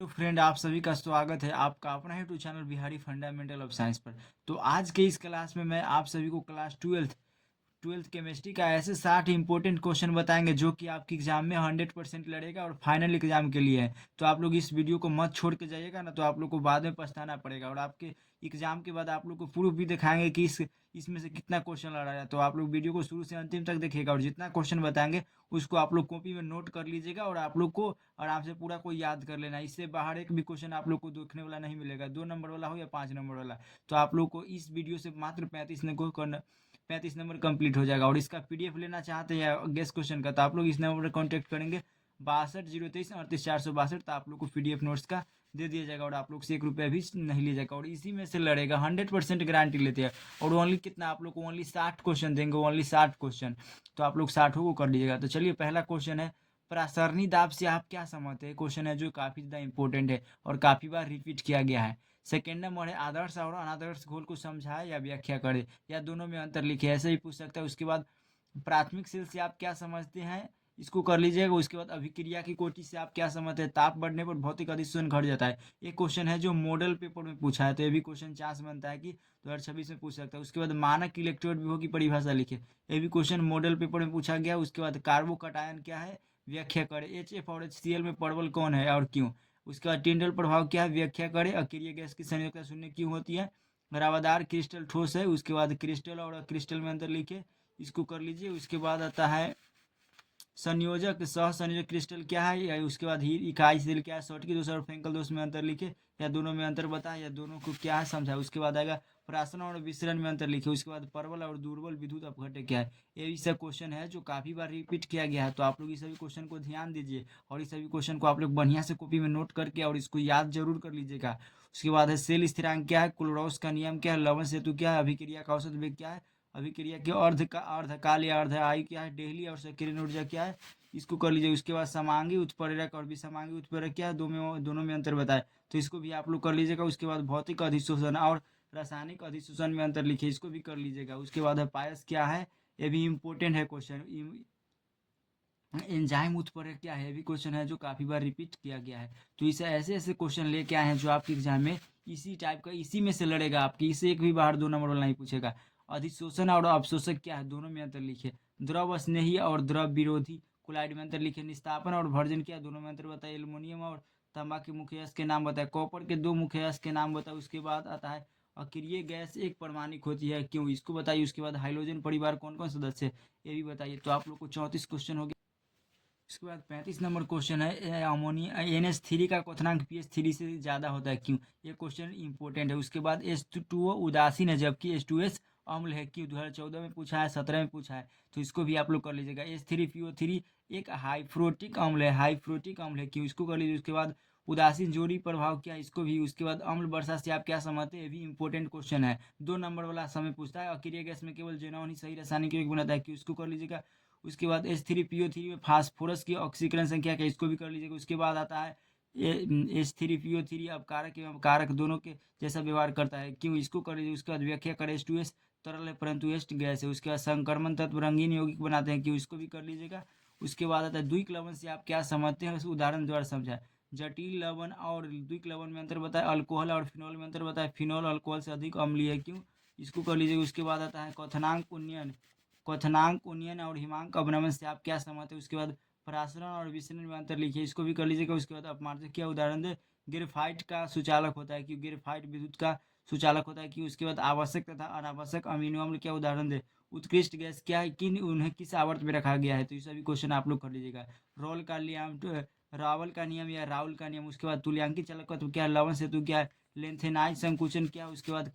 तो फ्रेंड आप सभी का स्वागत है आपका अपना YouTube channel Bihari fundamental of science पर। तो आज के इस क्लास में मैं आप सभी को क्लास ट्वेल्थ केमिस्ट्री का ऐसे 60 इंपॉर्टेंट क्वेश्चन बताएंगे जो कि आपके एग्जाम में 100% लड़ेगा और फाइनल एग्जाम के लिए है। तो आप लोग इस वीडियो को मत छोड़ के जाइएगा ना, तो आप लोग को बाद में पछताना पड़ेगा और आपके एग्जाम के बाद आप लोग को प्रूफ भी दिखाएंगे कि इसमें से कितना क्वेश्चन लड़ा है। तो आप लोग वीडियो को शुरू से अंतिम तक देखिएगा और जितना क्वेश्चन बताएंगे उसको आप लोग कॉपी में नोट कर लीजिएगा और आप लोग को आराम से पूरा कोई याद कर लेना। इससे बाहर एक भी क्वेश्चन आप लोग को देखने वाला नहीं मिलेगा, 2 नंबर वाला हो या 5 नंबर वाला। तो आप लोग को इस वीडियो से मात्र 35 नंबर कंप्लीट हो जाएगा। और इसका पीडीएफ लेना चाहते हैं या गेस क्वेश्चन का, तो आप लोग इस नंबर पर कॉन्टैक्ट करेंगे 62 023 38 462। तो आप लोग को पीडीएफ नोट्स का दे दिया जाएगा और आप लोग से 1 रुपया भी नहीं लिया जाएगा और इसी में से लड़ेगा। 100% गारंटी लेते हैं और ओनली कितना आप लोग को ओनली 60 क्वेश्चन देंगे, ओनली 60 क्वेश्चन। तो आप लोग 60 को कर लीजिएगा। तो चलिए पहला क्वेश्चन है, प्रासरणी दाब से आप क्या समझते हैं। क्वेश्चन है जो काफी ज्यादा इंपॉर्टेंट है और काफी बार रिपीट किया गया है। सेकेंड नंबर है, आदर्श और अनादर्श घोल को समझाए या व्याख्या करे या दोनों में अंतर लिखे, ऐसे ही पूछ सकता है। उसके बाद प्राथमिक सेल से आप क्या समझते हैं, इसको कर लीजिएगा। उसके बाद अभिक्रिया की कोटि से आप क्या समझते हैं, ताप बढ़ने पर भौतिक अधिष्ठान घट जाता है। एक क्वेश्चन है जो मॉडल पेपर में पूछा है, तो ये भी क्वेश्चन चांस बनता है कि 2026 में पूछ सकता है। उसके बाद मानक इलेक्ट्रोड विभव की परिभाषा लिखे, ये भी क्वेश्चन मॉडल पेपर में पूछा गया। उसके बाद कार्बोकटायन क्या है, व्याख्या करें। HF और HCl में परवल कौन है और क्यों। उसके बाद टिंडल प्रभाव क्या है, व्याख्या करें। अक्रिय गैस की संयोजकता शून्य क्यों होती है। रावादार क्रिस्टल ठोस है। उसके बाद क्रिस्टल और क्रिस्टल में अंतर लिखे, इसको कर लीजिए। उसके बाद आता है संयोजक सह संयोजक क्रिस्टल क्या है, या उसके बाद ही इकाई सेल क्या है, शॉर्टकी दोष और फ्रेंकल दोष में अंतर लिखे या दोनों में अंतर बताए या दोनों को क्या है समझाए। उसके बाद आएगा प्राशन और विसरण में अंतर लिखे। उसके बाद प्रबल और दुर्बल विद्युत अपघट्य क्या है। ये सब क्वेश्चन है जो काफी बार रिपीट किया गया है। तो आप लोग इस सभी क्वेश्चन को ध्यान दीजिए और इस सभी क्वेश्चन को आप लोग बढ़िया से कॉपी में नोट करके और इसको याद जरूर कर लीजिएगा। उसके बाद है सेल स्थिरांक क्या है, क्लोरोस का नियम क्या है, लवण सेतु क्या है, अभिक्रिया का औसत वेग क्या है, अभिक्रिया के अर्धकाल या अर्ध आयु क्या है, डेहली और सक्रिय ऊर्जा क्या है, इसको कर लीजिए। उसके बाद समांगी उत्प्रेरक और विसमांगी उत्प्रेरक क्या है, दोनों में अंतर बताए, तो इसको भी आप लोग कर लीजिएगा। उसके बाद भौतिक अधिशोषण और रासायनिक अधिशोषण में अंतर लिखिए, इसको भी कर लीजिएगा। उसके बाद है पायस क्या है, ये भी इम्पोर्टेंट है क्वेश्चन। एंजाइम उत्प्रेरक क्या है, ये भी क्वेश्चन है जो काफी बार रिपीट किया गया है। तो इसे ऐसे ऐसे क्वेश्चन लेके आए हैं जो आपके एग्जाम में इसी टाइप का इसी में से लड़ेगा आपकी, इसे एक भी बाहर 2 नंबर वाला नहीं पूछेगा। अधिशोषण और अवशोषक क्या है, दोनों में अंतर लिखिए। द्रव स्नेही और द्रव विरोधी कोलाइड में अंतर लिखिए। निस्तापन और भर्जन क्या है, दोनों में अंतर बताइए। एल्युमिनियम और तांबा के मुख्य अयस्क के नाम बताए। कॉपर के 2 मुख्य अयस्क के नाम बताए। उसके बाद आता है अक्रिय गैस एक परमाणिक होती है क्यों, इसको बताइए। उसके बाद हाइड्रोजन परिवार कौन कौन सदस्य है, ये भी बताइए। तो आप लोग को 34 क्वेश्चन हो गए। उसके बाद 35 नंबर क्वेश्चन है, अमोनिया NH3 का क्वथनांक pH3 से ज़्यादा होता है क्यों, ये क्वेश्चन इंपॉर्टेंट है। उसके बाद H2O उदासीन है जबकि H2S अम्ल है क्यों, 2014 में पूछा है, 17 में पूछा है। तो इसको भी आप लोग कर लीजिएगा। H3PO3 एक हाइफ्रोटिक अम्ल है, हाइफ्रोटिक अम्ल है क्यों, इसको कर लीजिए। उसके बाद उदासीन जोड़ी प्रभाव क्या है, इसको भी। उसके बाद अम्ल वर्षा से आप क्या समझते हैं, ये भी इंपॉर्टेंट क्वेश्चन है, 2 नंबर वाला समय पूछता है। अक्रिय गैस में केवल जेनॉन ही सही रासायनिक यौगिक बनाता है क्यों, इसको कर लीजिएगा। उसके बाद H3PO3 में फास्फोरस की ऑक्सीकरण संख्या क्या, इसको भी कर लीजिएगा। उसके बाद आता है H3PO3 अपकारक एवं अपकारक दोनों के जैसा व्यवहार करता है क्यों, इसको कर लीजिए। उसके बाद व्याख्या करें। H2S तरल है परंतु H गैस है। उसके बाद संक्रमण तत्व रंगीन यौगिक बनाते हैं क्यों, इसको भी कर लीजिएगा। उसके बाद आता है द्विक लवण से आप क्या समझते हैं, उस उदाहरण द्वारा समझाए। जटिल लवण और द्विक लवण में अंतर बताए। अल्कोहल और फिनॉल में अंतर बताए। फिनॉल अल्कोहल से अधिक अम्लीय है क्यों, इसको कर लीजिए। उसके बाद आता है क्वथनांक उन्नयन और हिमांक अवनमन से आप क्या समझते हैं। उसके बाद परासरण और विसरण में अंतर लिखिए, इसको भी कर लीजिएगा। उसके बाद अपमार्जक क्या उदाहरण दे। ग्रेफाइट का सुचालक होता है कि ग्रेफाइट विद्युत का सुचालक होता है कि। उसके बाद आवश्यक तथा अनावश्यक अमीनो अम्ल क्या उदाहरण दे। उत्कृष्ट गैस क्या है, किन उन्हें किस आवर्त में रखा गया है, तो ये सभी क्वेश्चन आप लोग कर लीजिएगा। रोल का नियम, रावल का नियम या राहुल का नियम। उसके बाद तुल्यांकी चालक तत्व क्या है, लवण सेतु क्या है, लेंथेनाइज संकुचन क्या है। उसके बाद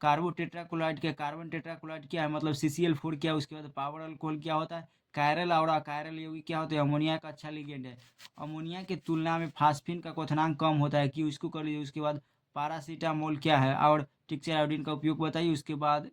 कार्बो टेट्राक्लोराइड क्या, कार्बन टेट्राक्लोराइड क्या है, मतलब CCl4 क्या है। उसके बाद पावर अल्कोहल क्या होता है, कायरल और अकायरल यौगिक क्या होते हैं। अमोनिया का अच्छा लिगेंड है। अमोनिया की तुलना में फास्फिन का क्वथनांक कम होता है क्यों, इसको कर लीजिए। उसके बाद पारासीटामोल क्या है और टिक्चर आयोडीन का उपयोग बताइए। उसके बाद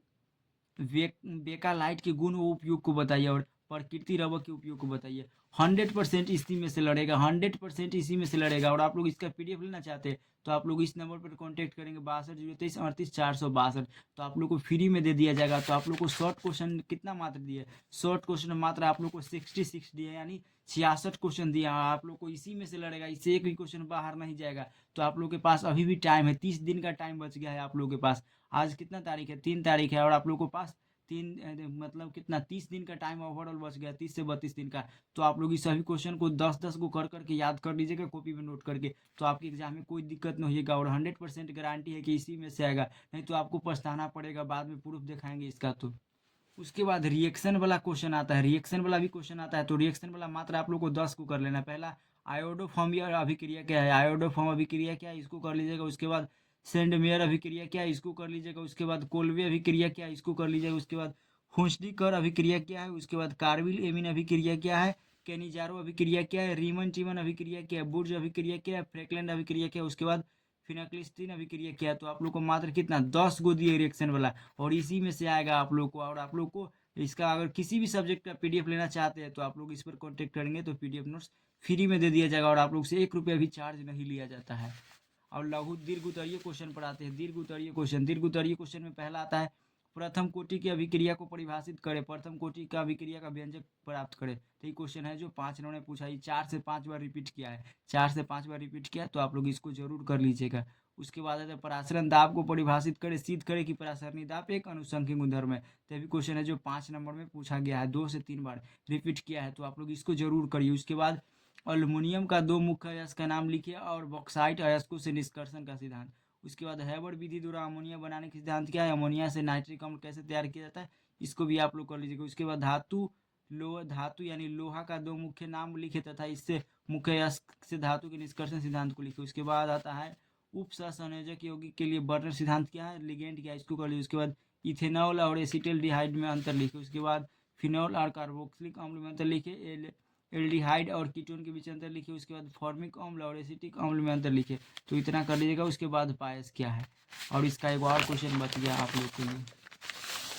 बेकालाइट के गुण व उपयोग को बताइए और प्रकृति रबर के उपयोग को बताइए। 100% इसी में से लड़ेगा, 100% इसी में से लड़ेगा। और आप लोग इसका PDF लेना चाहते हैं तो आप लोग इस नंबर पर कॉन्टैक्ट करेंगे 62 023 38 462। तो आप लोग को फ्री में दे दिया जाएगा। तो आप लोग को शॉर्ट क्वेश्चन कितना मात्र दिए, शॉर्ट क्वेश्चन मात्र आप लोग को 66 दिए, यानी 66 क्वेश्चन दिया। आप लोग को इसी में से लड़ेगा, इससे एक भी क्वेश्चन बाहर नहीं जाएगा। तो आप लोग के पास अभी भी टाइम है, 30 दिन का टाइम बच गया है आप लोग के पास। आज कितना तारीख है, 3 तारीख है, और आप लोग के पास मतलब कितना 30 दिन का टाइम ओवरऑल बच गया, 30 से 32 दिन का। तो आप लोग इस सभी क्वेश्चन को 10-10 को कर करके याद कर लीजिएगा कॉपी में नोट करके। तो आपके एग्जाम में कोई दिक्कत नहीं होगा, और 100% गारंटी है कि इसी में से आएगा, नहीं तो आपको पछताना पड़ेगा, बाद में प्रूफ दिखाएंगे इसका। तो उसके बाद रिएक्शन वाला क्वेश्चन आता है, रिएक्शन वाला भी क्वेश्चन आता है। तो रिएक्शन वाला मात्र आप लोग को 10 को कर लेना है। पहला आयोडोफॉर्म या अभिक्रिया क्या है, आयोडोफॉर्म अभिक्रिया क्या है, इसको कर लीजिएगा। उसके बाद सेंडमेयर अभिक्रिया क्या है, इसको कर लीजिएगा। उसके बाद कोल्वे अभिक्रिया क्या है, इसको कर लीजिएगा। उसके बाद हुंसडीकर अभिक्रिया क्या है, उसके बाद कार्बिल एमीन अभिक्रिया क्या है, केनिजारो अभिक्रिया क्या है, रीमन टीमन अभिक्रिया क्या है, बुर्ज अभिक्रिया क्या है, फ्रैकलैंड अभिक्रिया क्या है, उसके बाद फिनाक्लिस्टीन अभिक्रिया क्या है। तो आप लोग को मात्र कितना 10 गो दिए रिएक्शन वाला, और इसी में से आएगा आप लोग को। और आप लोग को इसका अगर किसी भी सब्जेक्ट का PDF लेना चाहते हैं तो आप लोग इस पर कॉन्टेक्ट करेंगे तो PDF नोट्स फ्री में दे दिया जाएगा, और आप लोग से 1 रुपया भी चार्ज नहीं लिया जाता है। और लघु दीर्घ उत्तरीय क्वेश्चन पढ़ाते हैं। दीर्घ उत्तरीय क्वेश्चन, दीर्घ उत्तरीय क्वेश्चन में पहला आता है प्रथम कोटि की अभिक्रिया को परिभाषित करें, प्रथम कोटि का अभिक्रिया का व्यंजक प्राप्त करें। तो ये क्वेश्चन है जो 5 नंबर ने पूछा, ये 4 से 5 बार रिपीट किया है, 4 से 5 बार रिपीट किया है। तो आप लोग इसको जरूर कर लीजिएगा। उसके बाद है परासरण दाब को परिभाषित करे, सिद्ध करे कि परासरणी दाब एक अनुषंगी गुणधर्म है। तो ये भी क्वेश्चन है जो 5 नंबर में पूछा गया है, 2 से 3 बार रिपीट किया है। तो आप लोग इसको जरूर करिए। उसके बाद अल्युमिनियम का 2 मुख्य अयस्क का नाम लिखिए, और बॉक्साइट अयस्कों से निष्कर्षण का सिद्धांत। उसके बाद हैबर विधि द्वारा अमोनिया बनाने के सिद्धांत क्या है, अमोनिया से नाइट्रिक अम्ल कैसे तैयार किया जाता है, इसको भी आप लोग कर लीजिएगा। उसके बाद धातु यानी लोहा का 2 मुख्य नाम लिखे तथा इससे मुख्य अयस्क से धातु के निष्कर्षण सिद्धांत को लिखे। उसके बाद आता है उप सहसंयोजक यौगिक के लिए बर्नर सिद्धांत क्या है, लिगेंड क्या है, इसको कर लीजिए। उसके बाद इथेनॉल और एसिटिल्डिहाइड में अंतर लिखे। उसके बाद फिनॉल और कार्बोक्सिलिक अम्ल में अंतर लिखे। एल्डिहाइड और कीटोन के बीच अंतर लिखिए। उसके बाद फॉर्मिक अम्ल और एसिटिक अम्ल में अंतर लिखिए। तो इतना कर लीजिएगा। उसके बाद पायस क्या है, और इसका एक और क्वेश्चन बच गया आप लोग के लिए,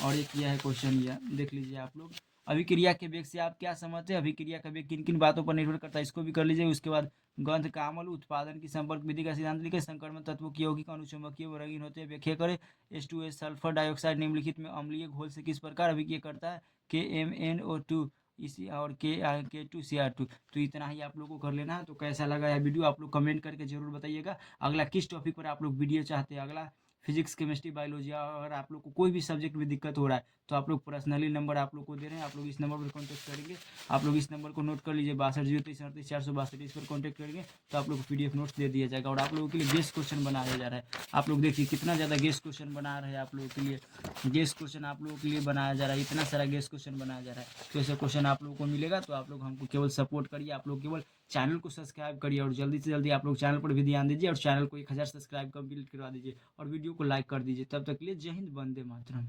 और एक यह है क्वेश्चन, यह देख लीजिए आप लोग। अभिक्रिया के वेग से आप क्या समझते हैं, अभिक्रिया का वेग किन किन बातों पर निर्भर करता है, इसको भी कर लीजिए। उसके बाद गंध कामल उत्पादन की संपर्क विधि का सिद्धांत लिखे। संक्रमण तत्वों की यौगिक अणुचुंबकीय व रंगीन होते हैं, व्याख्या करें। H2S सल्फर डाइऑक्साइड निम्नलिखित में अम्लीय घोल से किस प्रकार अभिक्रिया करता है, KMnO2 इसी और K2Cr2। तो इतना ही आप लोग को कर लेना है। तो कैसा लगा यह वीडियो आप लोग कमेंट करके जरूर बताइएगा। अगला किस टॉपिक पर आप लोग वीडियो चाहते हैं, अगला फिजिक्स केमिस्ट्री बायोलॉजी। अगर आप लोग को कोई भी सब्जेक्ट में दिक्कत हो रहा है तो आप लोग पर्सनली नंबर आप लोग को दे रहे हैं, आप लोग इस नंबर पर कॉन्टैक्ट करेंगे। आप लोग इस नंबर को नोट कर लीजिए 62 023 38 462, इस पर कॉन्टैक्ट करेंगे तो आप लोग को PDF नोट्स दे दिया जाएगा। और आप लोगों के लिए गेस्ट क्वेश्चन बनाया जा रहा है। आप लोग देखिए कितना ज़्यादा गेस्ट क्वेश्चन बना रहे हैं आप लोगों के लिए, गेस्ट क्वेश्चन आप लोगों के लिए बनाया जा रहा है, इतना सारा गेस्ट क्वेश्चन बनाया जा रहा है। तो ऐसा क्वेश्चन आप लोगों को मिलेगा। तो आप लोग हमको केवल सपोर्ट करिए, आप लोग केवल चैनल को सब्सक्राइब करिए, और जल्दी से जल्दी आप लोग चैनल पर भी ध्यान दीजिए, और चैनल को 1000 सब्सक्राइब कंप्लीट करवा दीजिए, और वीडियो को लाइक कर दीजिए। तब तक के लिए जय हिंद, वंदे मातरम।